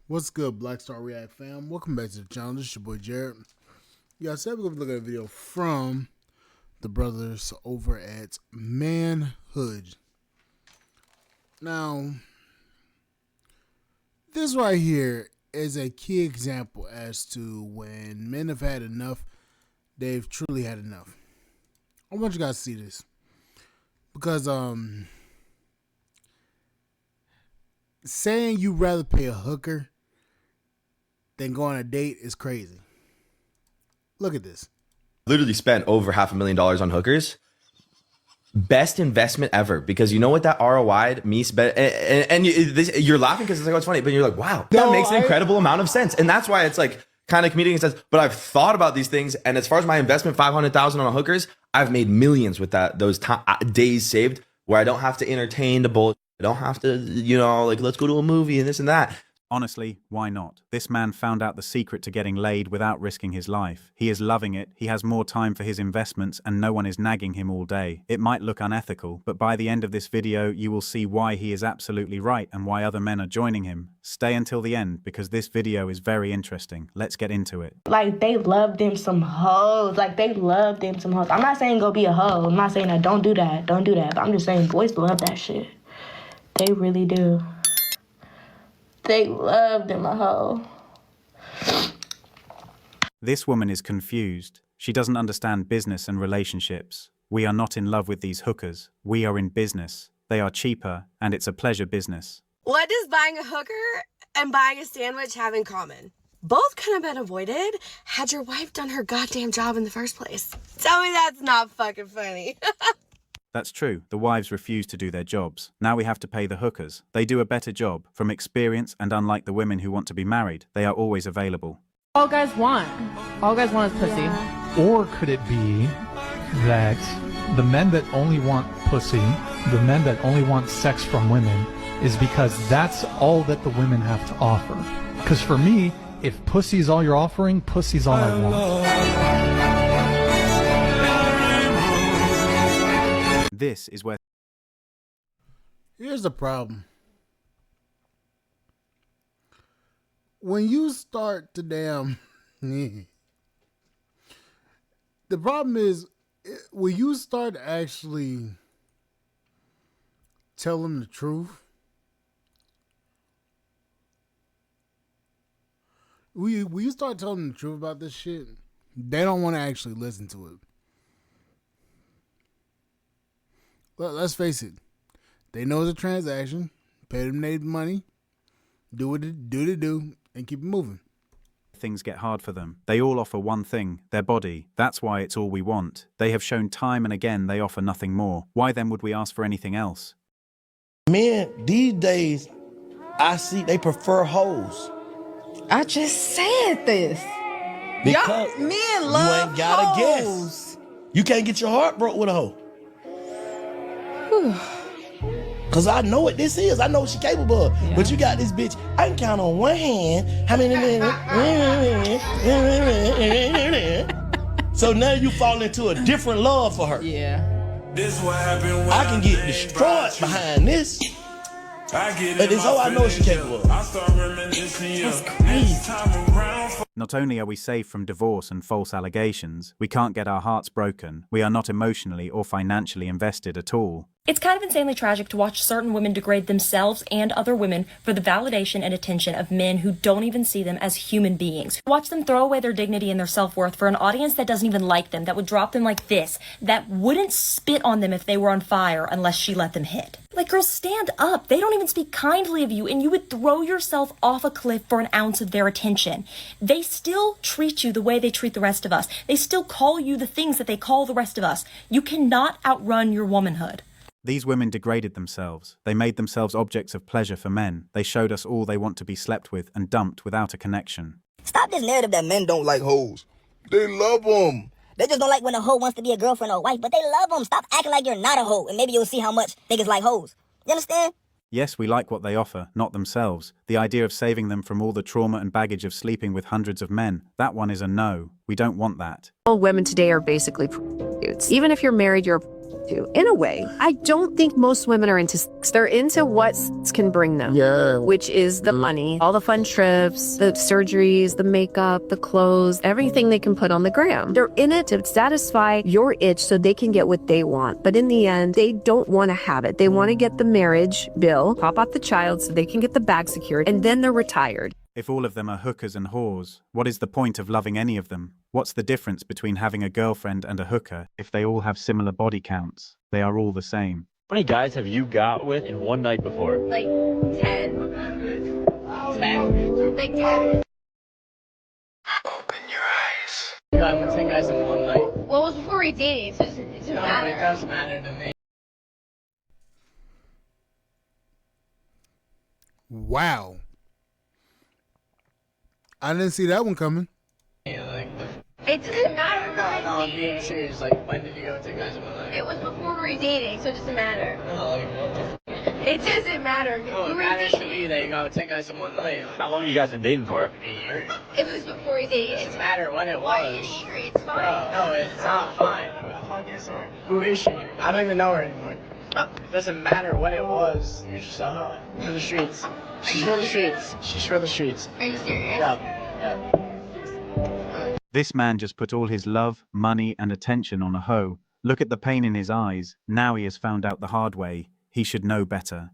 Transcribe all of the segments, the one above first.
What's good, Black Star React fam? Welcome back to the channel. This is your boy Jared. Yeah, I said we're going to look at a video from the brothers over at Manhood. Now, this right here is a key example as to when men have had enough, they've truly had enough. I want you guys to see this. Because, saying you'd rather pay a hooker than go on a date is crazy. Look at this. Literally spent over $500,000 on hookers. Best investment ever, because you know what that ROI me spent, and you're laughing because it's like, oh, it's funny, but you're like, wow, that makes an incredible amount of sense, and that's why it's like kind of comedic in sense. But I've thought about these things, and as far as my investment, $500,000 on hookers, I've made millions with those days saved, where I don't have to entertain the bullshit. I don't have to, like, let's go to a movie and this and that. Honestly, why not? This man found out the secret to getting laid without risking his life. He is loving it, he has more time for his investments, and no one is nagging him all day. It might look unethical, but by the end of this video, you will see why he is absolutely right and why other men are joining him. Stay until the end, because this video is very interesting. Let's get into it. Like, they love them some hoes. Like, they love them some hoes. I'm not saying go be a hoe. I'm not saying that don't do that. Don't do that. But I'm just saying boys love that shit. They really do. They love them a hoe. This woman is confused. She doesn't understand business and relationships. We are not in love with these hookers. We are in business. They are cheaper, and it's a pleasure business. What does buying a hooker and buying a sandwich have in common? Both could have been avoided had your wife done her goddamn job in the first place. Tell me that's not fucking funny. That's true. The wives refuse to do their jobs. Now we have to pay the hookers. They do a better job. From experience, and unlike the women who want to be married, they are always available. All guys want is pussy. Or could it be that the men that only want pussy, the men that only want sex from women, is because that's all that the women have to offer? Because for me, if pussy's all you're offering, pussy's all I want. This is where... Here's the problem. When you start to the problem is when you start to actually tell them the truth, when you start telling them the truth about this shit, they don't want to actually listen to it. Let's face it. They know it's a transaction. Pay them their money. Do what they do and keep it moving. Things get hard for them. They all offer one thing, their body. That's why it's all we want. They have shown time and again they offer nothing more. Why then would we ask for anything else? Men, these days, I see they prefer hoes. I just said this. Because y'all men love you ain't gotta hoes. guess. You can't get your heart broke with a hoe. Cause I know what this is. I know what she's capable of. Yeah. But you got this bitch. I can count on one hand how many so now you fall into a different love for her. Yeah. This what happened when I can get destroyed behind this. But this hoe I know what she's capable of. That's crazy. Not only are we safe from divorce and false allegations, we can't get our hearts broken. We are not emotionally or financially invested at all. It's kind of insanely tragic to watch certain women degrade themselves and other women for the validation and attention of men who don't even see them as human beings. Watch them throw away their dignity and their self-worth for an audience that doesn't even like them, that would drop them like this, that wouldn't spit on them if they were on fire unless she let them hit. Like, girls, stand up. They don't even speak kindly of you, and you would throw yourself off a cliff for an ounce of their attention. They still treat you the way they treat the rest of us. They still call you the things that they call the rest of us. You cannot outrun your womanhood. These women degraded themselves. They made themselves objects of pleasure for men. They showed us all they want to be slept with and dumped without a connection. Stop this narrative that men don't like hoes. They love them. They just don't like when a hoe wants to be a girlfriend or wife, but they love them. Stop acting like you're not a hoe, and maybe you'll see how much niggas like hoes. You understand? Yes, we like what they offer, not themselves. The idea of saving them from all the trauma and baggage of sleeping with hundreds of men, that one is a no. We don't want that. All women today are basically prostitutes. Even if you're married, you're a to, in a way. I don't think most women are into sex. They're into what sex can bring them. Yeah. Which is the money, all the fun trips, the surgeries, the makeup, the clothes, everything they can put on the gram. They're in it to satisfy your itch so they can get what they want. But in the end, they don't want to have it. They want to get the marriage bill, pop out the child so they can get the bag secured, and then they're retired. If all of them are hookers and whores, what is the point of loving any of them? What's the difference between having a girlfriend and a hooker if they all have similar body counts? They are all the same. How many guys have you got with in one night before? Like 10. 10. Like 10. Open your eyes. You got with 10 guys in one night? Well, it was before we dated, so it doesn't matter. It does matter to me. Wow. I didn't see that one coming. Yeah, like It doesn't matter. No, I'm being serious. Like, when did you go with 10 guys in one night? It was before we were dating, so it doesn't matter. No, like, It doesn't matter. no, We it were matters to dating. me that you got with 10 guys in one night. How long you guys been dating for? A year. It was before we dated. It doesn't matter when it Why are you was. sure it's fine? No, it's not fine. Who the fuck is her? Who is she? I don't even know her anymore. It doesn't matter when it was. You're just a hoe. For the streets. She's for the streets. She's for the streets. Are you serious? Yeah. This man just put all his love, money, and attention on a hoe. Look at the pain in his eyes. Now he has found out the hard way. He should know better.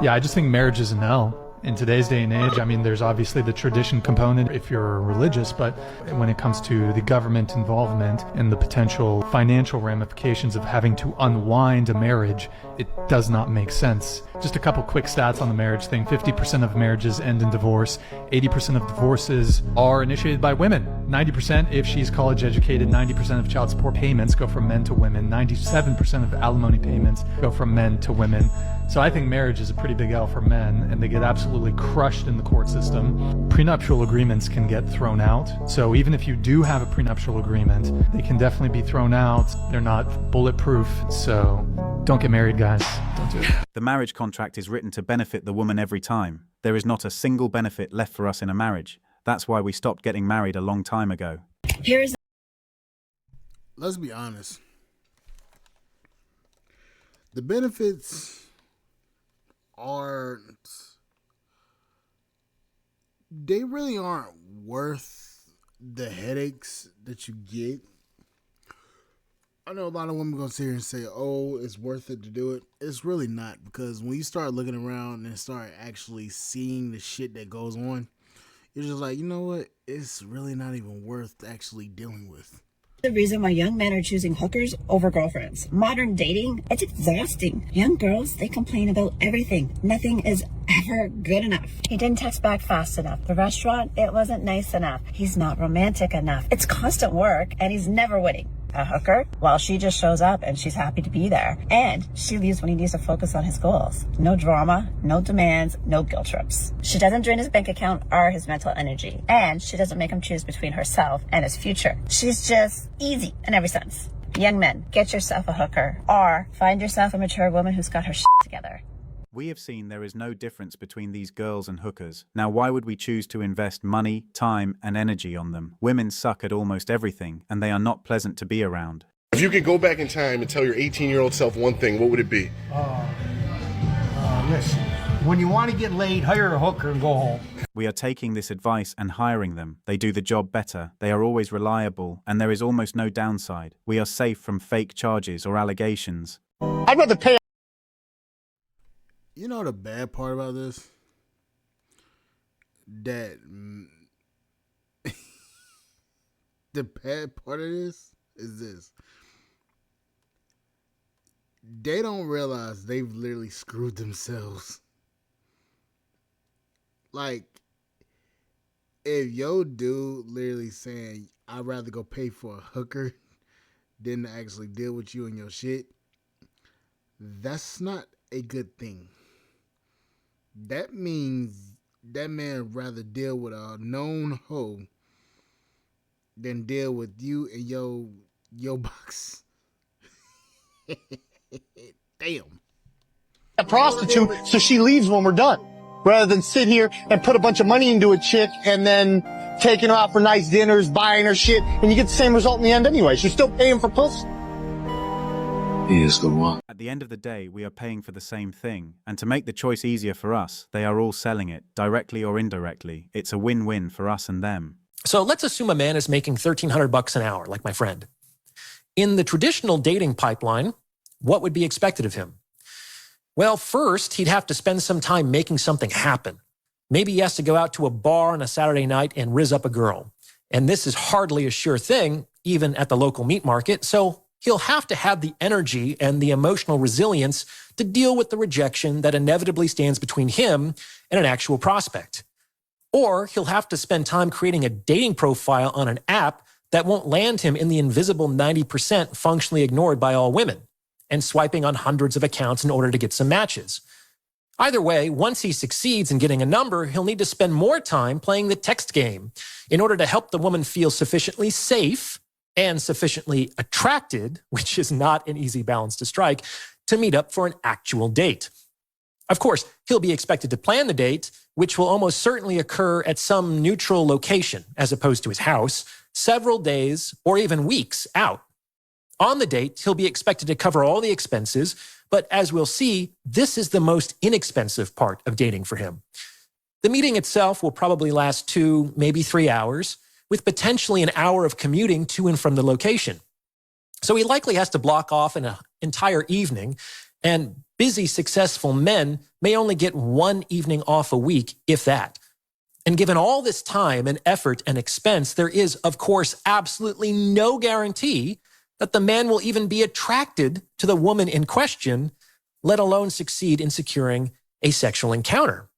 Yeah, I just think marriage is an L. In today's day and age, I mean, there's obviously the tradition component if you're religious, but when it comes to the government involvement and the potential financial ramifications of having to unwind a marriage, it does not make sense. Just a couple quick stats on the marriage thing. 50% of marriages end in divorce. 80% of divorces are initiated by women. 90% if she's college educated. 90% of child support payments go from men to women. 97% of alimony payments go from men to women. So I think marriage is a pretty big L for men, and they get absolutely crushed in the court system. Prenuptial agreements can get thrown out. So even if you do have a prenuptial agreement, they can definitely be thrown out. They're not bulletproof. So don't get married, guys. Don't do it. The marriage contract is written to benefit the woman every time. There is not a single benefit left for us in a marriage. That's why we stopped getting married a long time ago. Let's be honest. The benefits they really aren't worth the headaches that you get. I know a lot of women gonna sit here and say, oh, it's worth it to do it. It's really not, because when you start looking around and start actually seeing the shit that goes on, you're just like, you know what? It's really not even worth actually dealing with. The reason why young men are choosing hookers over girlfriends. Modern dating, it's exhausting. Young girls, they complain about everything. Nothing is ever good enough. He didn't text back fast enough. The restaurant, it wasn't nice enough. He's not romantic enough. It's constant work, and he's never winning. A hooker? Well, she just shows up and she's happy to be there. And she leaves when he needs to focus on his goals. No drama, no demands, no guilt trips. She doesn't drain his bank account or his mental energy. And she doesn't make him choose between herself and his future. She's just easy in every sense. Young men, get yourself a hooker. Or find yourself a mature woman who's got her shit together. We have seen there is no difference between these girls and hookers. Now, why would we choose to invest money, time, and energy on them? Women suck at almost everything, and they are not pleasant to be around. If you could go back in time and tell your 18-year-old self one thing, what would it be? Listen, when you want to get laid, hire a hooker and go home. We are taking this advice and hiring them. They do the job better. They are always reliable, and there is almost no downside. We are safe from fake charges or allegations. I'd rather pay. You know the bad part about this? That the bad part of this is this. They don't realize they've literally screwed themselves. Like, if your dude literally saying, I'd rather go pay for a hooker than to actually deal with you and your shit, that's not a good thing. That means that man rather deal with a known hoe than deal with you and your box. Damn. A prostitute, so she leaves when we're done. Rather than sit here and put a bunch of money into a chick and then taking her out for nice dinners, buying her shit, and you get the same result in the end anyway. She's still paying for pussy. He is the one. At the end of the day, we are paying for the same thing, and to make the choice easier for us, they are all selling it, directly or indirectly. It's a win-win for us and them. So let's assume a man is making $1,300 an hour, like my friend. In the traditional dating pipeline, what would be expected of him? Well, first, he'd have to spend some time making something happen. Maybe he has to go out to a bar on a Saturday night and rizz up a girl. And this is hardly a sure thing, even at the local meat market, so he'll have to have the energy and the emotional resilience to deal with the rejection that inevitably stands between him and an actual prospect. Or he'll have to spend time creating a dating profile on an app that won't land him in the invisible 90% functionally ignored by all women, and swiping on hundreds of accounts in order to get some matches. Either way, once he succeeds in getting a number, he'll need to spend more time playing the text game in order to help the woman feel sufficiently safe and sufficiently attracted, which is not an easy balance to strike, to meet up for an actual date. Of course, he'll be expected to plan the date, which will almost certainly occur at some neutral location, as opposed to his house, several days or even weeks out. On the date, he'll be expected to cover all the expenses, but as we'll see, this is the most inexpensive part of dating for him. The meeting itself will probably last 2, maybe 3 hours, with potentially an hour of commuting to and from the location. So he likely has to block off an entire evening, and busy, successful men may only get 1 evening off a week, if that. And given all this time and effort and expense, there is, of course, absolutely no guarantee that the man will even be attracted to the woman in question, let alone succeed in securing a sexual encounter.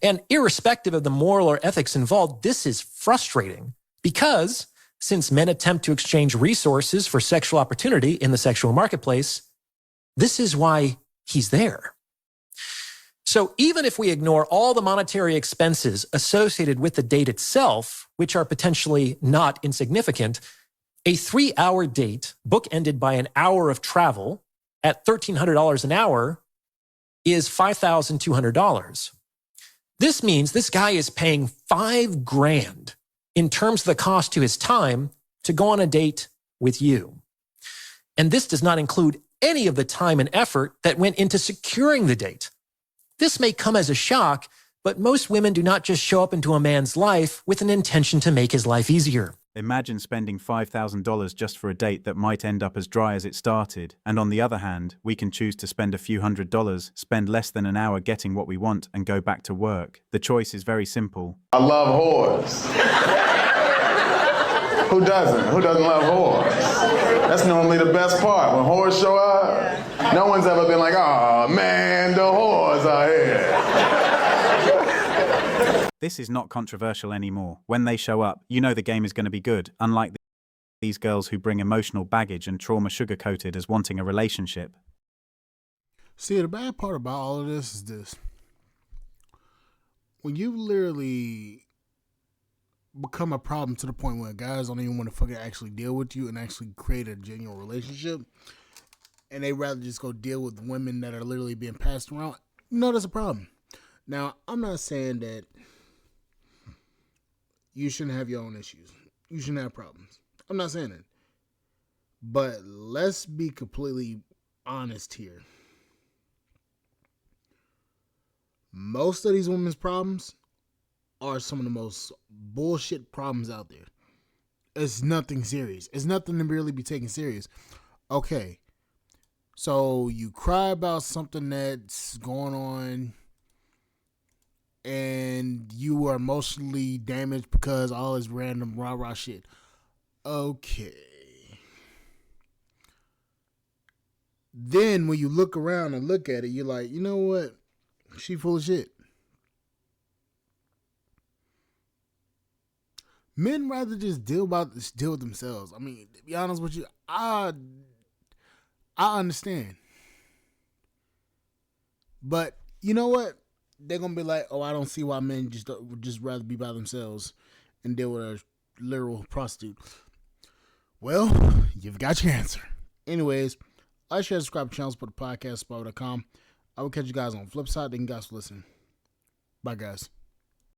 And irrespective of the moral or ethics involved, this is frustrating because since men attempt to exchange resources for sexual opportunity in the sexual marketplace, this is why he's there. So even if we ignore all the monetary expenses associated with the date itself, which are potentially not insignificant, a 3-hour date bookended by an hour of travel at $1,300 an hour is $5,200. This means this guy is paying $5,000 in terms of the cost to his time to go on a date with you. And this does not include any of the time and effort that went into securing the date. This may come as a shock, but most women do not just show up into a man's life with an intention to make his life easier. Imagine spending $5,000 just for a date that might end up as dry as it started. And on the other hand, we can choose to spend a few $100s, spend less than an hour getting what we want, and go back to work. The choice is very simple. I love whores. Who doesn't? Who doesn't love whores? That's normally the best part. When whores show up, no one's ever been like, oh man, the whores are here. This is not controversial anymore. When they show up, you know the game is going to be good, unlike these girls who bring emotional baggage and trauma sugar-coated as wanting a relationship. See, the bad part about all of this is this. When you literally become a problem to the point where guys don't even want to fucking actually deal with you and actually create a genuine relationship, and they rather just go deal with women that are literally being passed around, you know that's a problem. Now, I'm not saying that you shouldn't have your own issues. You shouldn't have problems. I'm not saying that. But let's be completely honest here. Most of these women's problems are some of the most bullshit problems out there. It's nothing serious. It's nothing to really be taken serious. Okay. So you cry about something that's going on and you are emotionally damaged because all this random rah-rah shit. Okay. Then when you look around and look at it, you're like, you know what? She full of shit. Men rather just deal with themselves. I mean, to be honest with you, I understand. But you know what? They're going to be like, oh, I don't see why men would just rather be by themselves and deal with a literal prostitute. Well, you've got your answer. Anyways, like, share, subscribe to the channel, support the podcast, spotify.com. I will catch you guys on the flip side. Thank you guys for listening. Bye, guys.